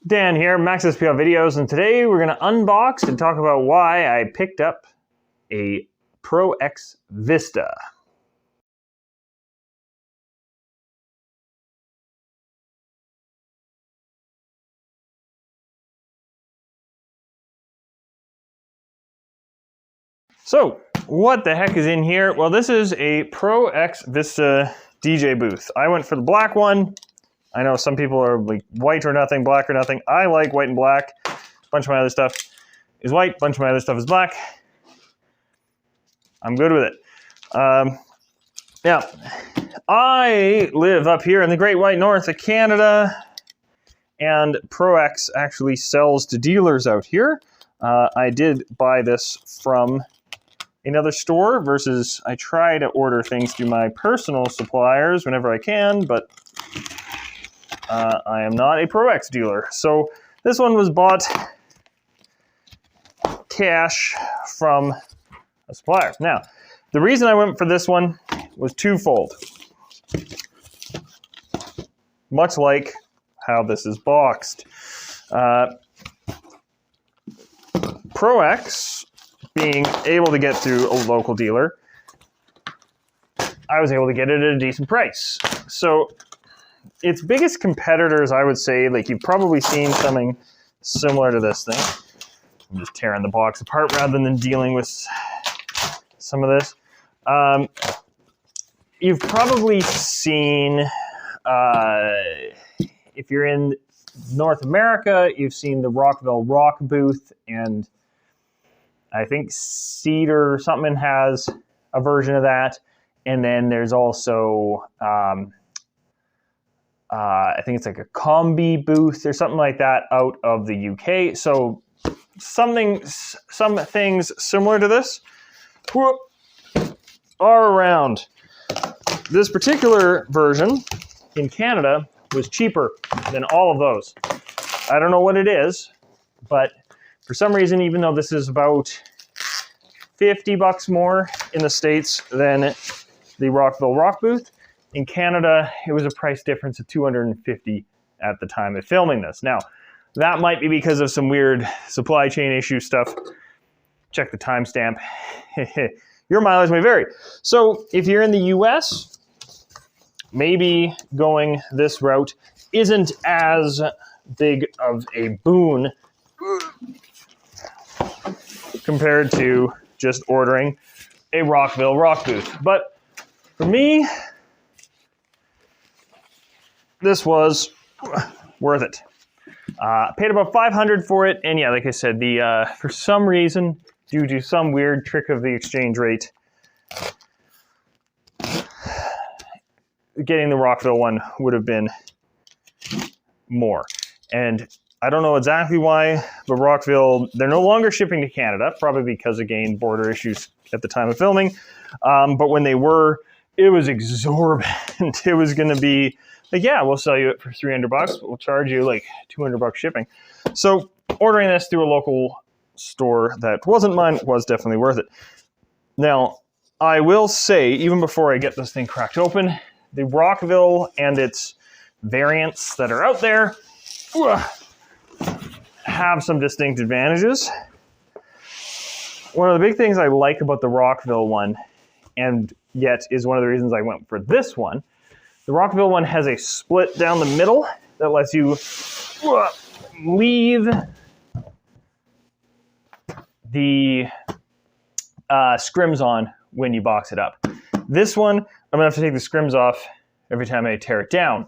Dan here, Max SPL Videos, and today we're going to unbox and talk about why I picked up a Pro X Vista. So, what the heck is in here? Well, this is a Pro X Vista DJ booth. I went for the black one. I know some people are like white or nothing, black or nothing. I like white and black. A bunch of my other stuff is white, a bunch of my other stuff is black. I'm good with it. Now, I live up here in the Great White North of Canada, and Pro X actually sells to dealers out here. I did buy this from another store versus I try to order things through my personal suppliers whenever I can, but I am not a Pro X dealer. So this one was bought cash from a supplier. Now, the reason I went for this one was twofold. Much like how this is boxed. Pro X, being able to get through a local dealer, I was able to get it at a decent price. So its biggest competitors, I would say, like you've probably seen something similar to this thing. I'm just tearing the box apart rather than dealing with some of this. You've probably seen, if you're in North America, you've seen the Rockville Rockbooth, and I think Cedar or something has a version of that. And then there's also, I think it's like a Combi booth or something like that out of the UK. So some things similar to this are around. This particular version in Canada was cheaper than all of those. I don't know what it is, but for some reason, even though this is about 50 bucks more in the States than the Rockville Rockbooth, in Canada, it was a price difference of $250 at the time of filming this. Now, that might be because of some weird supply chain issue stuff. Check the timestamp. Your mileage may vary. So if you're in the US, maybe going this route isn't as big of a boon compared to just ordering a Rockville Rockbooth. But for me, this was worth it. Paid about $500 for it, and yeah, like I said, the for some reason, due to some weird trick of the exchange rate, getting the Rockville one would have been more. And I don't know exactly why, but Rockville, they're no longer shipping to Canada, probably because, again, border issues at the time of filming. But when they were, it was exorbitant. It was going to be like, yeah, we'll sell you it for 300 bucks, but we'll charge you like 200 bucks shipping. So ordering this through a local store that wasn't mine was definitely worth it. Now, I will say, even before I get this thing cracked open, the Rockville and its variants that are out there have some distinct advantages. One of the big things I like about the Rockville one, and yet is one of the reasons I went for this one, the Rockville one has a split down the middle that lets you leave the scrims on when you box it up. This one, I'm gonna have to take the scrims off every time I tear it down.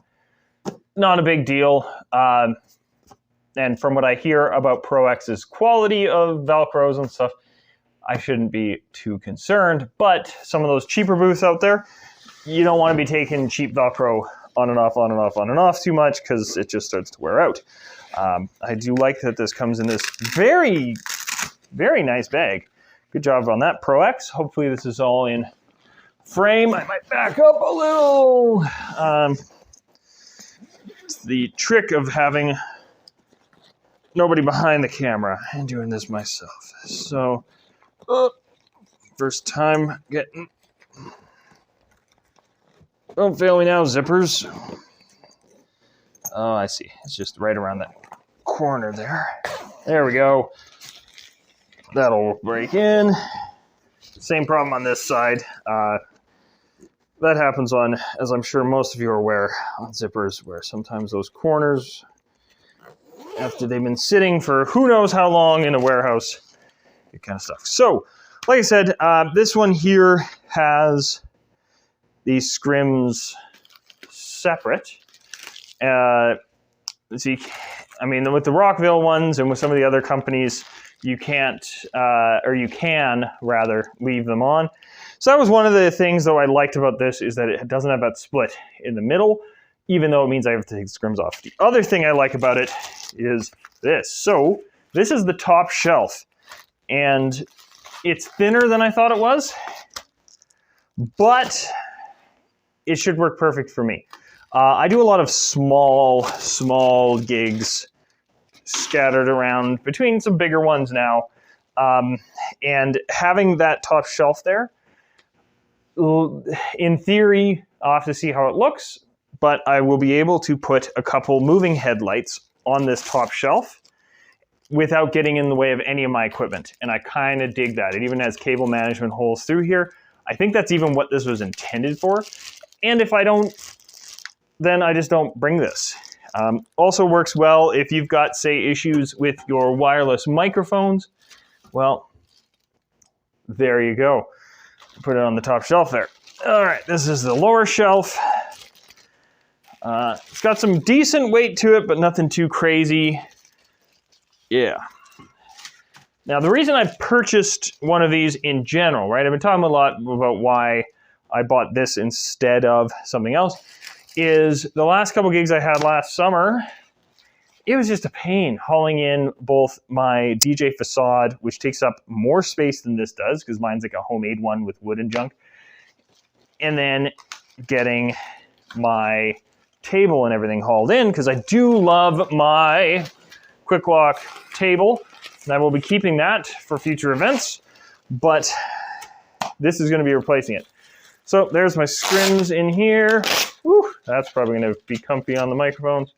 Not a big deal. And from what I hear about Pro X's quality of Velcros and stuff, I shouldn't be too concerned. But some of those cheaper booths out there, you don't want to be taking cheap Velcro on and off, on and off, on and off too much, because it just starts to wear out. I do like that this comes in this very, very nice bag. Good job on that, Pro X. Hopefully this is all in frame. I might back up a little. It's the trick of having nobody behind the camera and doing this myself. So, first time getting, don't fail me now, zippers. Oh, I see. It's just right around that corner there. There we go. That'll break in. Same problem on this side. That happens on, as I'm sure most of you are aware, on zippers, where sometimes those corners, after they've been sitting for who knows how long in a warehouse, it kind of stuff. So, like I said, this one here has these scrims separate. See, I mean, with the Rockville ones and with some of the other companies, you can't, or you can rather, leave them on. So that was one of the things, though, I liked about this, is that it doesn't have that split in the middle, even though it means I have to take the scrims off. The other thing I like about it is this. So this is the top shelf, and it's thinner than I thought it was, but it should work perfect for me. I do a lot of small gigs scattered around between some bigger ones now, and having that top shelf there, in theory, I'll have to see how it looks, but I will be able to put a couple moving headlights on this top shelf without getting in the way of any of my equipment, and I kind of dig that. It even has cable management holes through here. I think that's even what this was intended for, and if I don't, then I just don't bring this. Also works well if you've got, say, issues with your wireless microphones. Well, there you go. Put it on the top shelf there. All right, this is the lower shelf. It's got some decent weight to it, but nothing too crazy. Yeah. Now, the reason I purchased one of these in general, right? I've been talking a lot about why I bought this instead of something else, is the last couple gigs I had last summer, it was just a pain hauling in both my DJ facade, which takes up more space than this does, because mine's like a homemade one with wood and junk, and then getting my table and everything hauled in, because I do love my quick lock table, and I will be keeping that for future events, but this is going to be replacing it. So there's my scrims in here. Whew, that's probably going to be comfy on the microphones.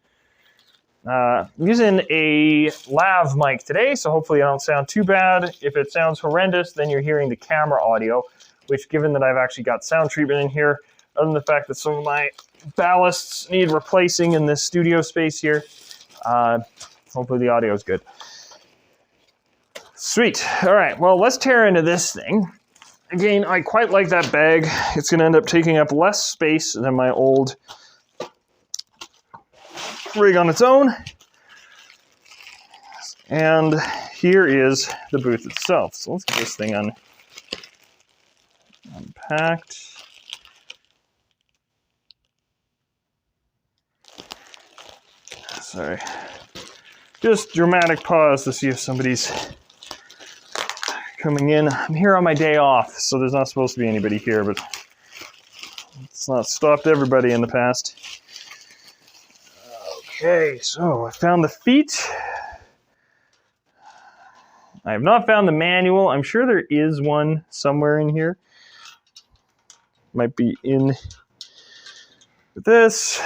I'm using a lav mic today, so hopefully I don't sound too bad. If it sounds horrendous, then you're hearing the camera audio, which, given that I've actually got sound treatment in here, other than the fact that some of my ballasts need replacing in this studio space here, hopefully the audio is good. Sweet. All right, well, let's tear into this thing. Again, I quite like that bag. It's going to end up taking up less space than my old rig on its own. And here is the booth itself. So let's get this thing unpacked. Sorry. Just dramatic pause to see if somebody's coming in. I'm here on my day off, so there's not supposed to be anybody here, but it's not stopped everybody in the past. Okay, so I found the feet. I have not found the manual. I'm sure there is one somewhere in here. Might be in with this.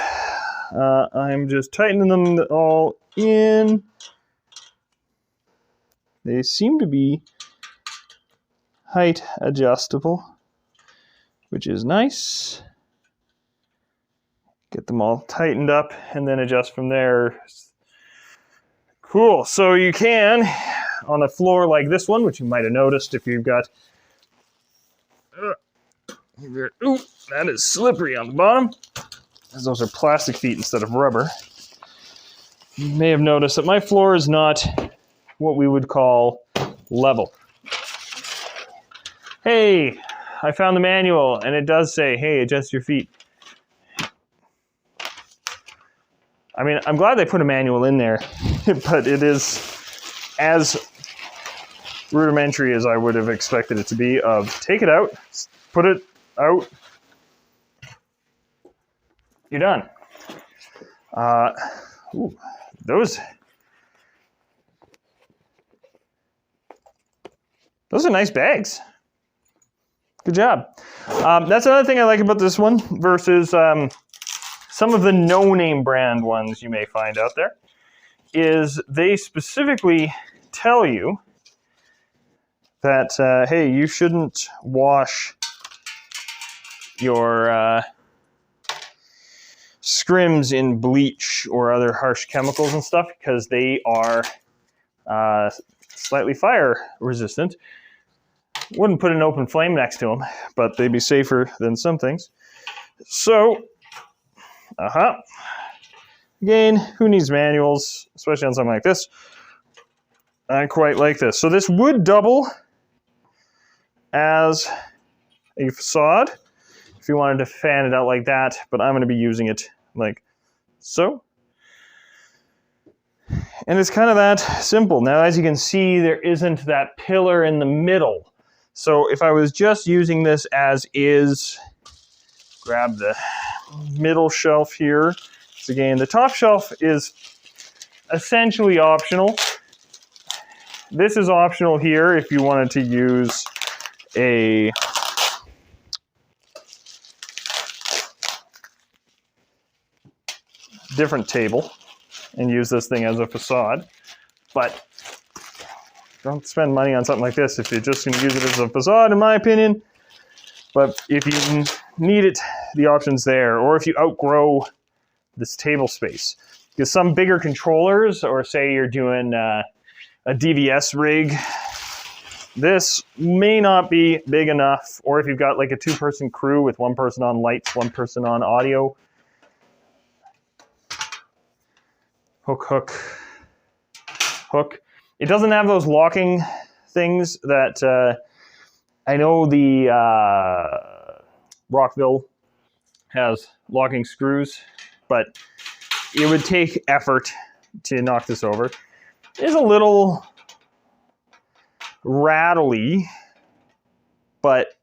I'm just tightening them all in. They seem to be height adjustable, which is nice. Get them all tightened up and then adjust from there. Cool. So you can, on a floor like this one, which you might have noticed if you've got, ooh, that is slippery on the bottom, as those are plastic feet instead of rubber. You may have noticed that my floor is not what we would call level. Hey, I found the manual, and it does say, hey, adjust your feet. I mean, I'm glad they put a manual in there, but it is as rudimentary as I would have expected it to be, of take it out, put it out, you're done. Ooh, those are nice bags. Good job. That's another thing I like about this one versus some of the no-name brand ones you may find out there, is they specifically tell you that, hey, you shouldn't wash your scrims in bleach or other harsh chemicals and stuff because they are slightly fire resistant. Wouldn't put an open flame next to them, but they'd be safer than some things. So, again, who needs manuals, especially on something like this? I quite like this. So this would double as a facade if you wanted to fan it out like that, but I'm going to be using it like so. And it's kind of that simple. Now, as you can see, there isn't that pillar in the middle. So if I was just using this as is, grab the middle shelf here. So again, the top shelf is essentially optional. This is optional here if you wanted to use a different table and use this thing as a facade. But don't spend money on something like this if you're just going to use it as a facade, in my opinion. But if you need it, the option's there. Or if you outgrow this table space. Because some bigger controllers, or say you're doing a DVS rig, this may not be big enough. Or if you've got like a two-person crew with one person on lights, one person on audio. Hook. It doesn't have those locking things that I know the Rockville has locking screws, but it would take effort to knock this over. It's a little rattly, but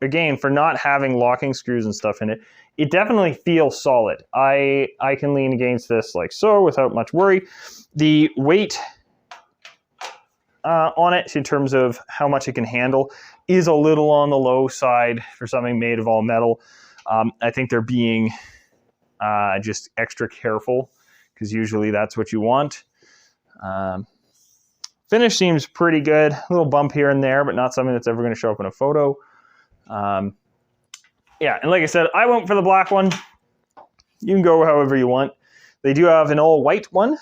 again, for not having locking screws and stuff in it, it definitely feels solid. I can lean against this like so without much worry. The weight on it, in terms of how much it can handle, is a little on the low side for something made of all metal. I think they're being just extra careful because usually that's what you want. Finish seems pretty good. A little bump here and there, but not something that's ever going to show up in a photo. Yeah, and like I said, I went for the black one. You can go however you want. They do have an all-white one,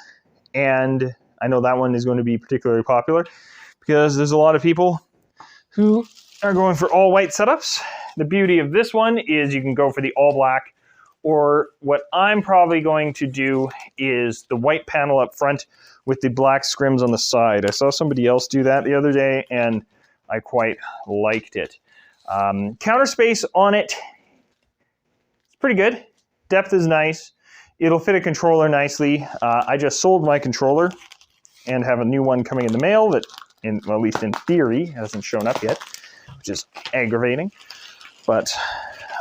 and I know that one is going to be particularly popular because there's a lot of people who are going for all-white setups. The beauty of this one is you can go for the all-black, or what I'm probably going to do is the white panel up front with the black scrims on the side. I saw somebody else do that the other day, and I quite liked it. Counter space on it, it's pretty good. Depth is nice. It'll fit a controller nicely. I just sold my controller and have a new one coming in the mail that, well, at least in theory, hasn't shown up yet, which is aggravating. But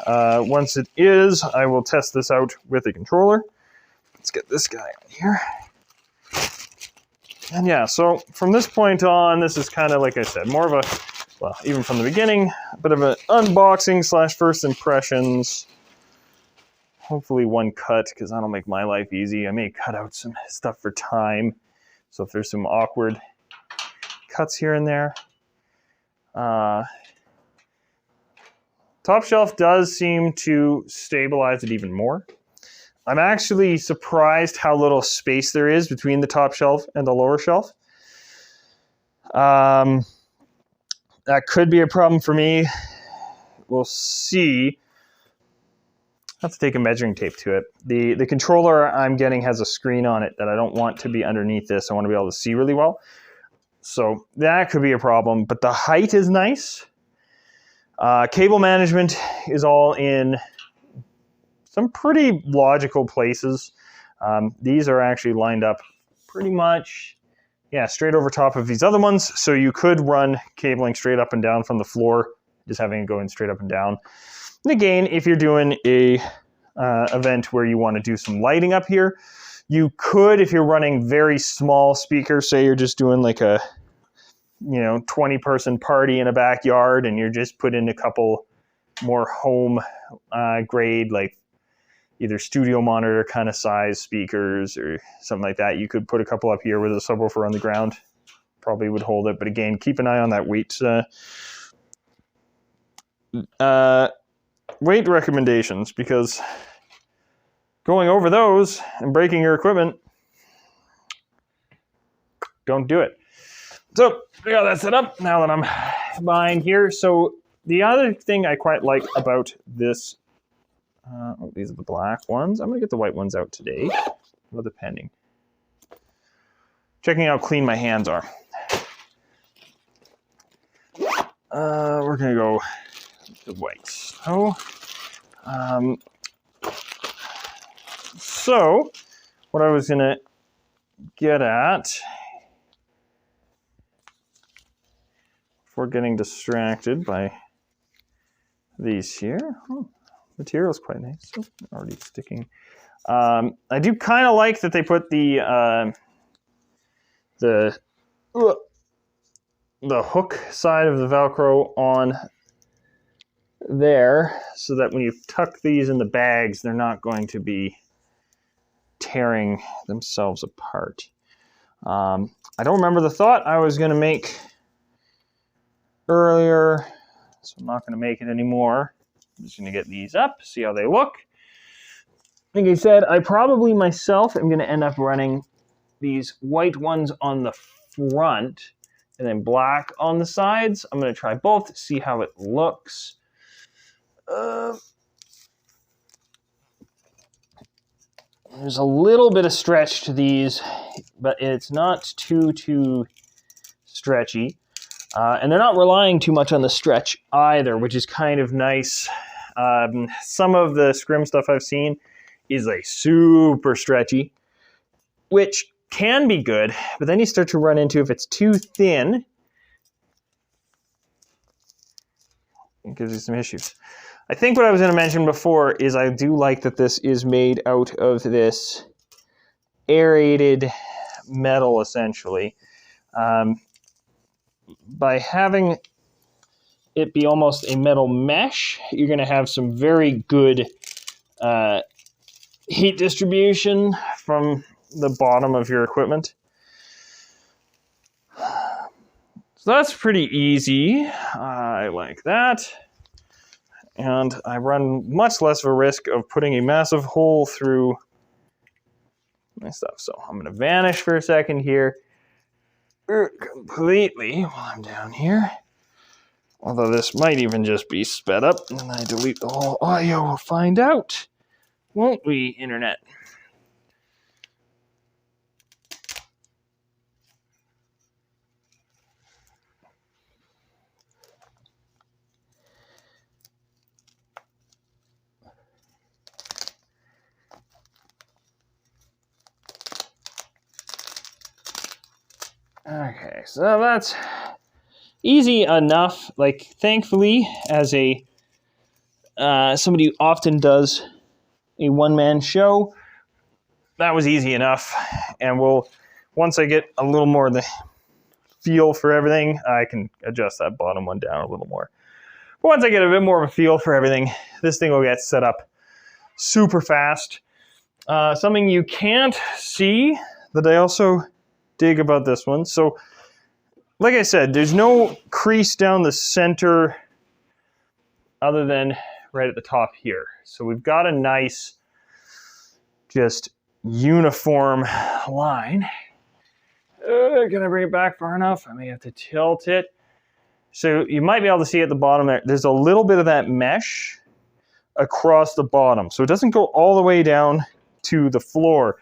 once it is, I will test this out with a controller. Let's get this guy on here. And yeah, so from this point on, this is kind of, like I said, more of a, well, even from the beginning, a bit of an unboxing / first impressions. Hopefully one cut, because that'll make my life easy. I may cut out some stuff for time. So if there's some awkward cuts here and there. Top shelf does seem to stabilize it even more. I'm actually surprised how little space there is between the top shelf and the lower shelf. That could be a problem for me. We'll see. I have to take a measuring tape to it. The controller I'm getting has a screen on it that I don't want to be underneath this. I want to be able to see really well. So that could be a problem, but the height is nice. Cable management is all in some pretty logical places. These are actually lined up pretty much, yeah, straight over top of these other ones. So you could run cabling straight up and down from the floor, just having it going straight up and down. And again, if you're doing a event where you want to do some lighting up here, you could, if you're running very small speakers, say you're just doing like a 20-person party in a backyard and you're just putting a couple more home grade, like either studio monitor kind of size speakers or something like that. You could put a couple up here with a subwoofer on the ground. Probably would hold it, but again, keep an eye on that weight recommendations, because going over those and breaking your equipment, don't do it. So I got that set up now that I'm behind here. So the other thing I quite like about this, these are the black ones. I'm gonna get the white ones out today, weather pending. Checking how clean my hands are. We're gonna go the white. So what I was gonna get at, before getting distracted by these here. Oh, material's quite nice. Oh, already sticking. I do kind of like that they put the hook side of the Velcro on there, so that when you tuck these in the bags, they're not going to be tearing themselves apart. I don't remember the thought I was going to make earlier, so I'm not going to make it anymore. I'm just going to get these up, see how they look. Like I said, I probably myself am going to end up running these white ones on the front and then black on the sides. I'm going to try both, see how it looks. There's a little bit of stretch to these, but it's not too stretchy. And they're not relying too much on the stretch either, which is kind of nice. Some of the scrim stuff I've seen is like super stretchy, which can be good, but then you start to run into, if it's too thin, it gives you some issues. I think what I was going to mention before is I do like that this is made out of this aerated metal, essentially. By having it be almost a metal mesh, you're going to have some very good heat distribution from the bottom of your equipment. So that's pretty easy. I like that. And I run much less of a risk of putting a massive hole through my stuff. So I'm going to vanish for a second here completely while I'm down here. Although this might even just be sped up, and I delete the whole audio. We'll find out, won't we, Internet? Okay, so that's easy enough. Like, thankfully, as a somebody who often does a one-man show, that was easy enough. And once I get a little more of the feel for everything, I can adjust that bottom one down a little more. But once I get a bit more of a feel for everything, this thing will get set up super fast. Something you can't see that I also dig about this one. So, like I said, there's no crease down the center other than right at the top here. So we've got a nice, just uniform line. Can I bring it back far enough? I may have to tilt it. So you might be able to see at the bottom there, there's a little bit of that mesh across the bottom. So it doesn't go all the way down to the floor,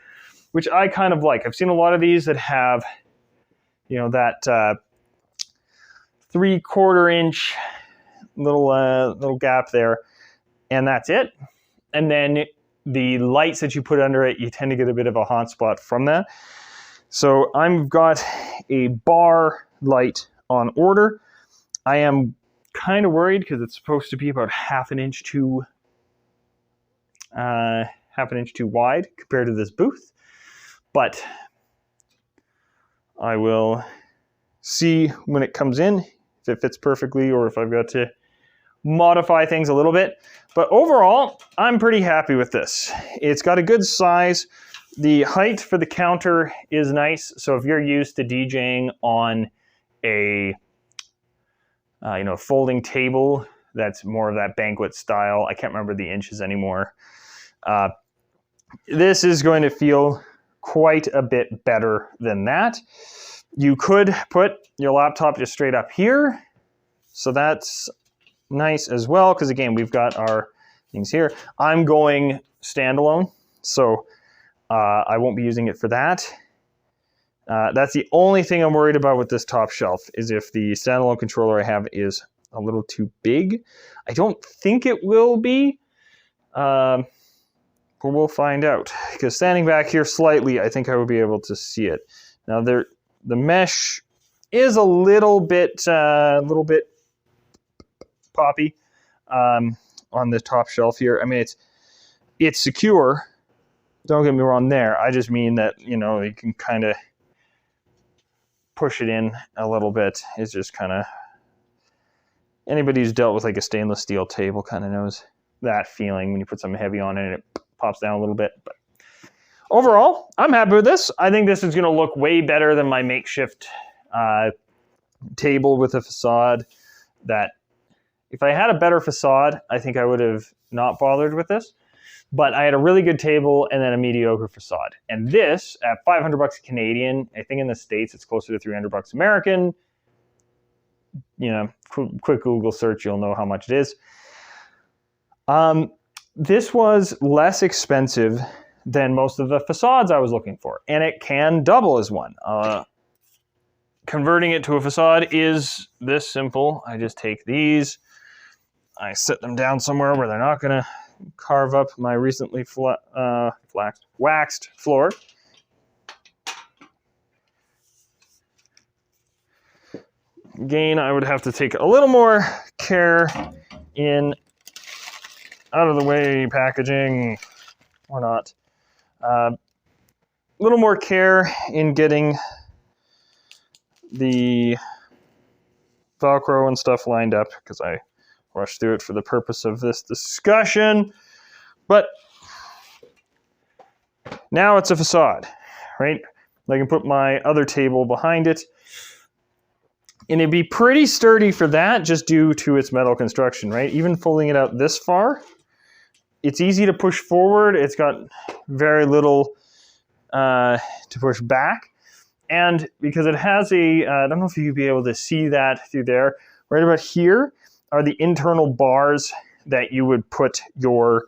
which I kind of like. I've seen a lot of these that have, you know, that 3/4 inch little gap there, and that's it. And then the lights that you put under it, you tend to get a bit of a hot spot from that. So I've got a bar light on order. I am kind of worried because it's supposed to be about half an inch too wide compared to this booth. But I will see when it comes in if it fits perfectly or if I've got to modify things a little bit. But overall, I'm pretty happy with this. It's got a good size. The height for the counter is nice. So if you're used to DJing on a folding table that's more of that banquet style, I can't remember the inches anymore. This is going to feel quite a bit better than that. You could put your laptop just straight up here. So that's nice as well, because again, we've got our things here. I'm going standalone, so I won't be using it for that. That's the only thing I'm worried about with this top shelf, is if the standalone controller I have is a little too big. I don't think it will be, but we'll find out. Because standing back here slightly, I think I would be able to see it. Now the mesh is a little bit poppy on the top shelf here. I mean, it's secure. Don't get me wrong there. I just mean that, you can kind of push it in a little bit. It's just kind of, anybody who's dealt with like a stainless steel table kind of knows that feeling when you put something heavy on it and it pops down a little bit. But overall, I'm happy with this. I think this is going to look way better than my makeshift table with a facade. That if I had a better facade, I think I would have not bothered with this. But I had a really good table and then a mediocre facade. And this, at 500 bucks Canadian, I think in the States it's closer to 300 bucks American. Quick Google search, you'll know how much it is. This was less expensive than most of the facades I was looking for. And it can double as one. Converting it to a facade is this simple. I just take these, I set them down somewhere where they're not going to carve up my recently waxed floor. Again, I would have to take a little more care in out of the way packaging, or not. A little more care in getting the Velcro and stuff lined up, because I rushed through it for the purpose of this discussion. But now it's a facade, right? I can put my other table behind it, and it'd be pretty sturdy for that, just due to its metal construction, right? Even folding it out this far, it's easy to push forward. It's got very little to push back. And because it has I don't know if you'd be able to see that through there, right about here are the internal bars that you would put your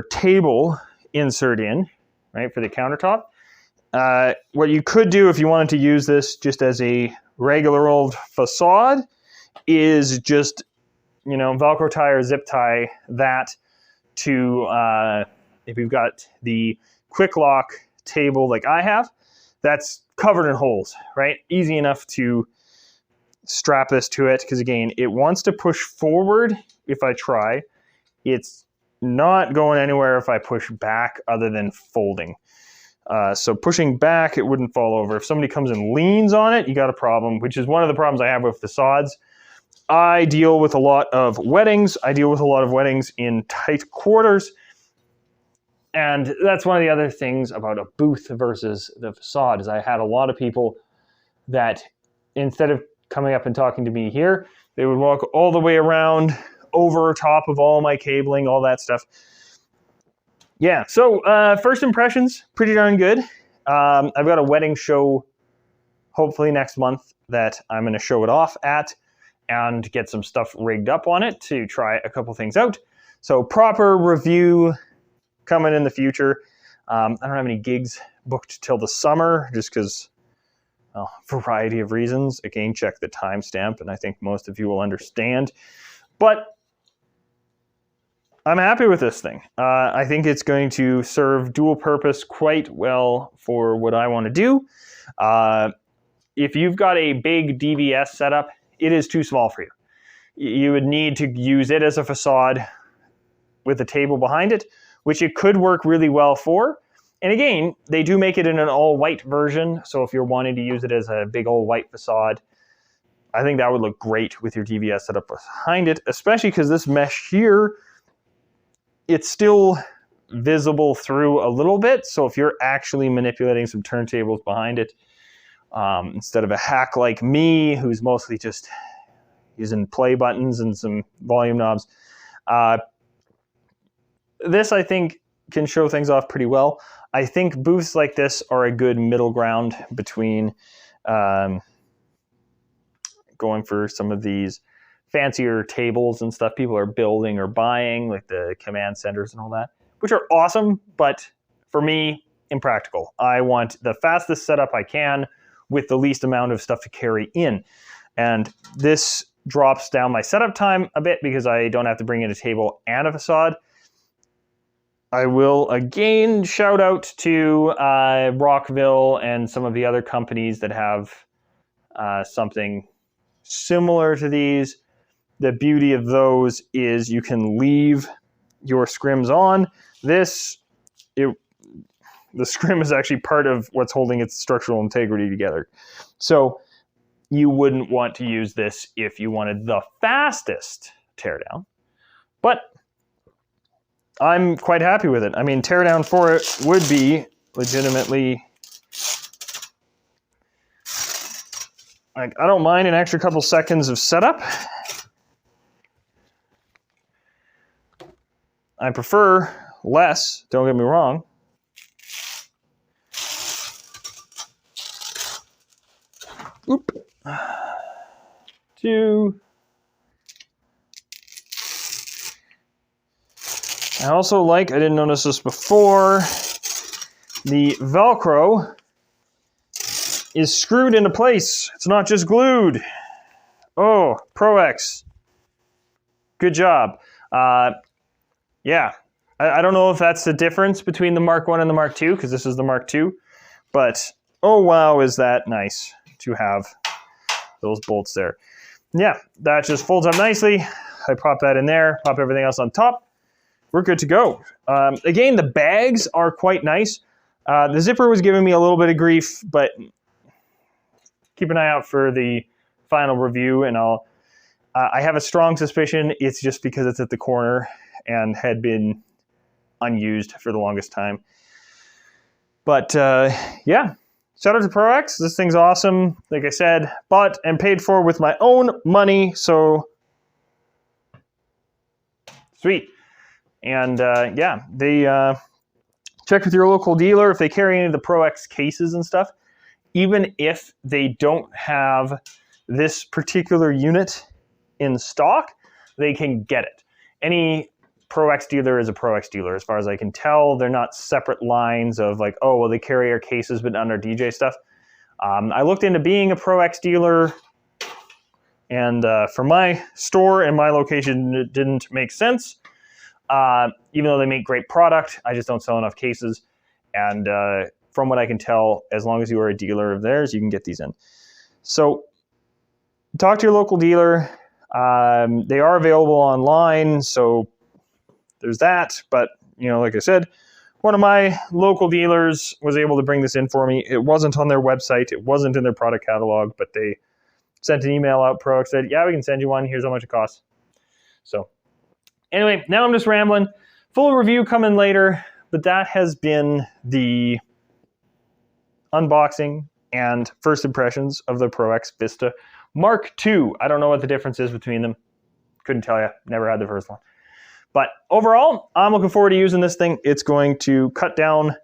table insert in, right, for the countertop. What you could do if you wanted to use this just as a regular old facade is just, Velcro tie or zip tie that to, if you've got the quick lock table like I have, that's covered in holes, right? Easy enough to strap this to it, because again, it wants to push forward if I try. It's not going anywhere if I push back other than folding. So pushing back, it wouldn't fall over. If somebody comes and leans on it, you got a problem, which is one of the problems I have with facades. I deal with a lot of weddings. I deal with a lot of weddings in tight quarters. And that's one of the other things about a booth versus the facade, is I had a lot of people that instead of coming up and talking to me here, they would walk all the way around over top of all my cabling, all that stuff. Yeah, so first impressions, pretty darn good. I've got a wedding show hopefully next month that I'm going to show it off at and get some stuff rigged up on it to try a couple things out. So proper review coming in the future. I don't have any gigs booked till the summer, just because, well, variety of reasons. Again, check the timestamp, and I think most of you will understand. But I'm happy with this thing. I think it's going to serve dual purpose quite well for what I want to do. If you've got a big DVS setup, it is too small for you. You would need to use it as a facade with a table behind it, which it could work really well for. And again, they do make it in an all-white version, so if you're wanting to use it as a big old white facade, I think that would look great with your DVS setup behind it, especially because this mesh here, it's still visible through a little bit. So if you're actually manipulating some turntables behind it, instead of a hack like me, who's mostly just using play buttons and some volume knobs, this, I think, can show things off pretty well. I think booths like this are a good middle ground between going for some of these fancier tables and stuff people are building or buying, like the command centers and all that, which are awesome, but for me, impractical. I want the fastest setup I can with the least amount of stuff to carry in. And this drops down my setup time a bit because I don't have to bring in a table and a facade. I will again shout out to Rockville and some of the other companies that have something similar to these. The beauty of those is you can leave your scrims on. The scrim is actually part of what's holding its structural integrity together. So you wouldn't want to use this if you wanted the fastest teardown, but I'm quite happy with it. I mean, teardown for it would be legitimately, like, I don't mind an extra couple seconds of setup. I prefer less, don't get me wrong. Oop. 2. I also like, I didn't notice this before, the Velcro is screwed into place. It's not just glued. Oh, Pro X. Good job. Yeah, I don't know if that's the difference between the Mark 1 and the Mark II, because this is the Mark II, but oh wow, is that nice to have those bolts there. Yeah, that just folds up nicely. I pop that in there, pop everything else on top. We're good to go. Again, the bags are quite nice. The zipper was giving me a little bit of grief, but keep an eye out for the final review, and I have a strong suspicion it's just because it's at the corner and had been unused for the longest time. But yeah, shout out to Pro X. This thing's awesome. Like I said, bought and paid for with my own money, so sweet. And yeah, they check with your local dealer if they carry any of the Pro X cases and stuff. Even if they don't have this particular unit in stock, they can get it. Any Pro X dealer is a Pro X dealer, as far as I can tell. They're not separate lines of like, oh, well, they carry our cases but not our DJ stuff. I looked into being a Pro X dealer, and for my store and my location, it didn't make sense. Even though they make great product, I just don't sell enough cases. And from what I can tell, as long as you are a dealer of theirs, you can get these in. So talk to your local dealer. They are available online, so there's that. But, you know, like I said, one of my local dealers was able to bring this in for me. It wasn't on their website. It wasn't in their product catalog, but they sent an email out. Pro X said, yeah, we can send you one. Here's how much it costs. So anyway, now I'm just rambling. Full review coming later, but that has been the unboxing and first impressions of the Pro X Vista Mark II. I don't know what the difference is between them. Couldn't tell you. Never had the first one. But overall, I'm looking forward to using this thing. It's going to cut down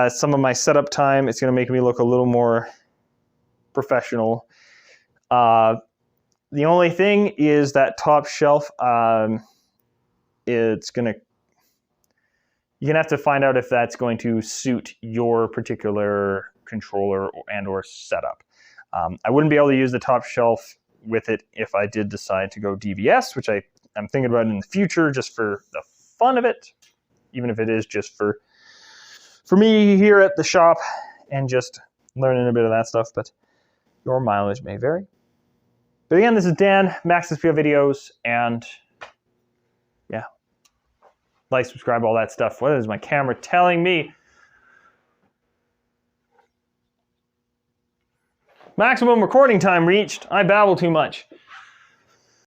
some of my setup time. It's going to make me look a little more professional. The only thing is that top shelf. You're going to have to find out if that's going to suit your particular controller and or setup. I wouldn't be able to use the top shelf with it if I did decide to go DVS, which I'm thinking about in the future just for the fun of it, even if it is just for me here at the shop and just learning a bit of that stuff, but your mileage may vary. But again, this is Dan, Max SPO Videos, and yeah, like, subscribe, all that stuff. What is my camera telling me? Maximum recording time reached. I babble too much.